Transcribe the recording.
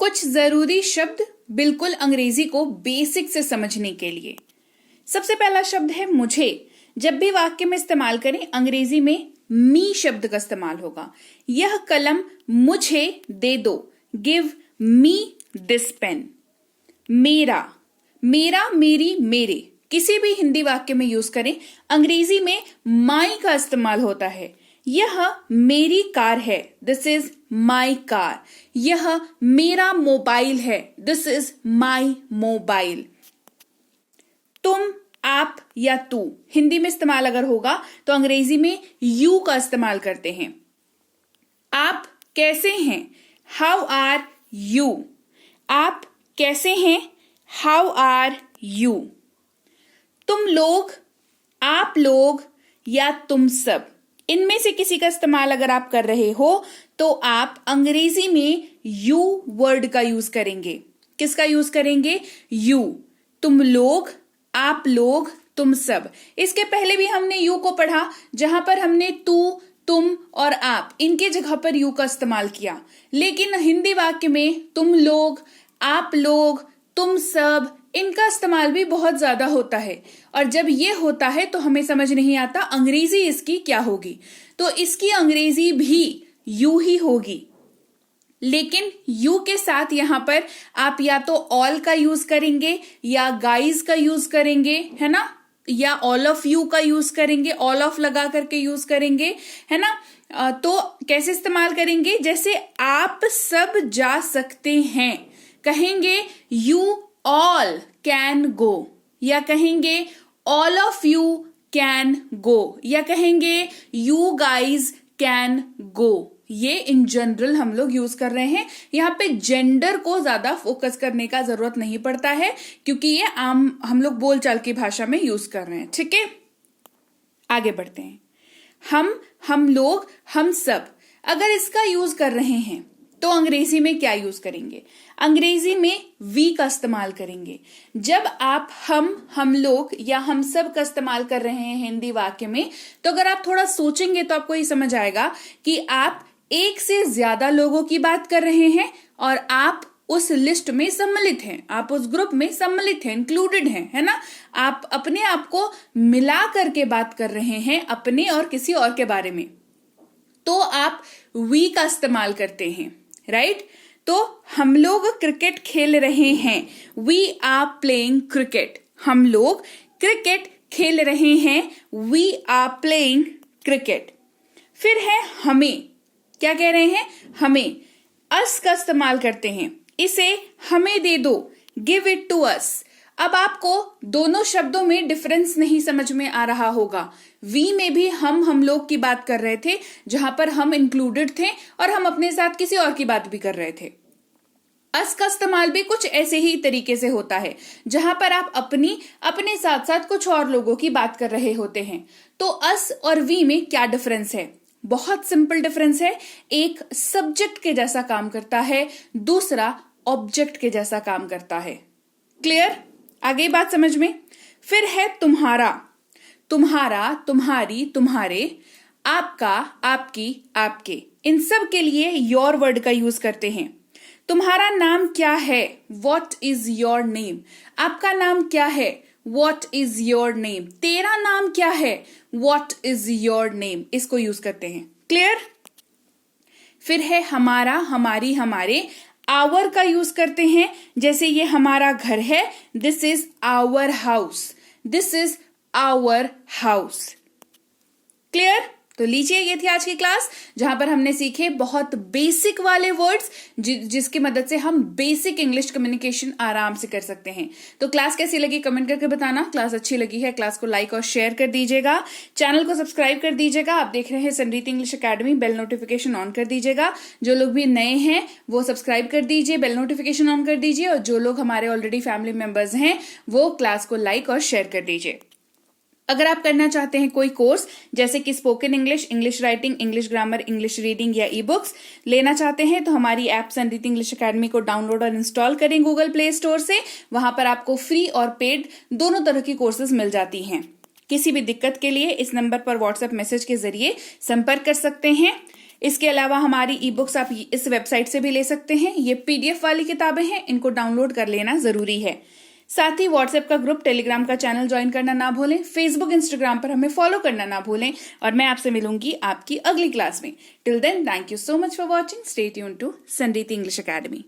कुछ जरूरी शब्द बिल्कुल अंग्रेजी को बेसिक से समझने के लिए। सबसे पहला शब्द है मुझे। जब भी वाक्य में इस्तेमाल करें अंग्रेजी में मी शब्द का इस्तेमाल होगा। यह कलम मुझे दे दो, गिव मी दिस पेन। मेरा, मेरा, मेरी, मेरे किसी भी हिंदी वाक्य में यूज करें, अंग्रेजी में माई का इस्तेमाल होता है। यह मेरी कार है, दिस इज माई कार। यह मेरा मोबाइल है, दिस इज माई मोबाइल। तुम, आप या तू हिंदी में इस्तेमाल अगर होगा तो अंग्रेजी में यू का इस्तेमाल करते हैं। आप कैसे हैं, हाउ आर यू। आप कैसे हैं, हाउ आर यू। तुम लोग, आप लोग या तुम सब, इनमें से किसी का इस्तेमाल अगर आप कर रहे हो तो आप अंग्रेजी में यू वर्ड का यूज करेंगे। किसका यूज करेंगे, यू। तुम लोग, आप लोग, तुम सब। इसके पहले भी हमने यू को पढ़ा जहां पर हमने तू, तुम और आप इनके जगह पर यू का इस्तेमाल किया। लेकिन हिंदी वाक्य में तुम लोग, आप लोग, तुम सब इनका इस्तेमाल भी बहुत ज्यादा होता है। और जब ये होता है तो हमें समझ नहीं आता अंग्रेजी इसकी क्या होगी। तो इसकी अंग्रेजी भी यू ही होगी। लेकिन यू के साथ यहां पर आप या तो ऑल का यूज करेंगे या गाइज का यूज करेंगे, है ना, या ऑल ऑफ यू का यूज करेंगे, ऑल ऑफ लगा करके यूज करेंगे, है ना। तो कैसे इस्तेमाल करेंगे, जैसे आप सब जा सकते हैं, कहेंगे यू ऑल कैन गो, या कहेंगे all of you can go, या कहेंगे यू गाइज कैन गो। ये इन जनरल हम लोग यूज कर रहे हैं। यहाँ पे जेंडर को ज्यादा फोकस करने का जरूरत नहीं पड़ता है क्योंकि ये आम हम लोग बोलचाल की भाषा में यूज कर रहे हैं। ठीक है, आगे बढ़ते हैं। हम लोग, हम सब, अगर इसका यूज कर रहे हैं तो अंग्रेजी में क्या यूज करेंगे, अंग्रेजी में वी का इस्तेमाल करेंगे। जब आप हम लोग या हम सब का इस्तेमाल कर रहे हैं हिंदी वाक्य में, तो अगर आप थोड़ा सोचेंगे तो आपको ये समझ आएगा कि आप एक से ज्यादा लोगों की बात कर रहे हैं और आप उस लिस्ट में सम्मिलित हैं, आप उस ग्रुप में सम्मिलित हैं, इंक्लूडेड हैं, है ना। आप अपने आप को मिला करके बात कर रहे हैं अपने और किसी और के बारे में, तो आप वी का इस्तेमाल करते हैं, राइट। तो हम लोग क्रिकेट खेल रहे हैं, वी आर प्लेइंग क्रिकेट। हम लोग क्रिकेट खेल रहे हैं, वी आर प्लेइंग क्रिकेट। फिर है हमें, क्या कह रहे हैं, हमें। अस का इस्तेमाल करते हैं, इसे हमें दे दो, गिव इट टू अस। अब आपको दोनों शब्दों में डिफरेंस नहीं समझ में आ रहा होगा। वी में भी हम लोग की बात कर रहे थे जहां पर हम इंक्लूडेड थे और हम अपने साथ किसी और की बात भी कर रहे थे। अस का इस्तेमाल भी कुछ ऐसे ही तरीके से होता है जहां पर आप अपने साथ साथ कुछ और लोगों की बात कर रहे होते हैं। तो अस और वी में क्या डिफरेंस है, बहुत सिंपल डिफरेंस है। एक सब्जेक्ट के जैसा काम करता है, दूसरा ऑब्जेक्ट के जैसा काम करता है। क्लियर, आगे बात समझ में। फिर है तुम्हारा, तुम्हारा, तुम्हारी, तुम्हारे, आपका, आपकी, आपके। इन सब के लिए योर वर्ड का यूज करते हैं। तुम्हारा नाम क्या है, व्हाट इज योर नेम। आपका नाम क्या है, व्हाट इज योर नेम। तेरा नाम क्या है, व्हाट इज योर नेम। इसको यूज करते हैं। क्लियर। फिर है हमारा, हमारी, हमारे। आवर का यूज करते हैं, जैसे ये हमारा घर है, this is our house, this is our house. Clear. तो लीजिए, ये थी आज की क्लास जहां पर हमने सीखे बहुत बेसिक वाले वर्ड्स जिसकी मदद से हम बेसिक इंग्लिश कम्युनिकेशन आराम से कर सकते हैं। तो क्लास कैसी लगी कमेंट करके बताना। क्लास अच्छी लगी है क्लास को लाइक और शेयर कर दीजिएगा, चैनल को सब्सक्राइब कर दीजिएगा। आप देख रहे हैं Sanreet English academy, bell notification on कर दीजिएगा। जो लोग भी नए हैं वो सब्सक्राइब कर दीजिए, बेल नोटिफिकेशन ऑन कर दीजिए, और जो लोग हमारे ऑलरेडी फैमिली मेंबर्स हैं वो क्लास को लाइक और शेयर कर दीजिए। अगर आप करना चाहते हैं कोई कोर्स जैसे कि spoken English, English writing, English grammar, English reading या ई बुक्स लेना चाहते हैं तो हमारी ऐप संरीत इंग्लिश अकेडमी को डाउनलोड और इंस्टॉल करें गूगल प्ले स्टोर से। वहां पर आपको फ्री और पेड दोनों तरह की कोर्सेज मिल जाती हैं। किसी भी दिक्कत के लिए इस नंबर पर व्हाट्सएप मैसेज के जरिए संपर्क कर सकते हैं। इसके अलावा हमारी ई बुक्स आप इस वेबसाइट से भी ले सकते हैं। ये PDF वाली किताबें हैं, इनको डाउनलोड कर लेना जरूरी है। साथ ही व्हाट्सएप का ग्रुप, टेलीग्राम का चैनल ज्वाइन करना ना भूलें। फेसबुक, इंस्टाग्राम पर हमें फॉलो करना ना भूलें। और मैं आपसे मिलूंगी आपकी अगली क्लास में। Till then, thank you so much for watching. Stay tuned to Sanriti English academy.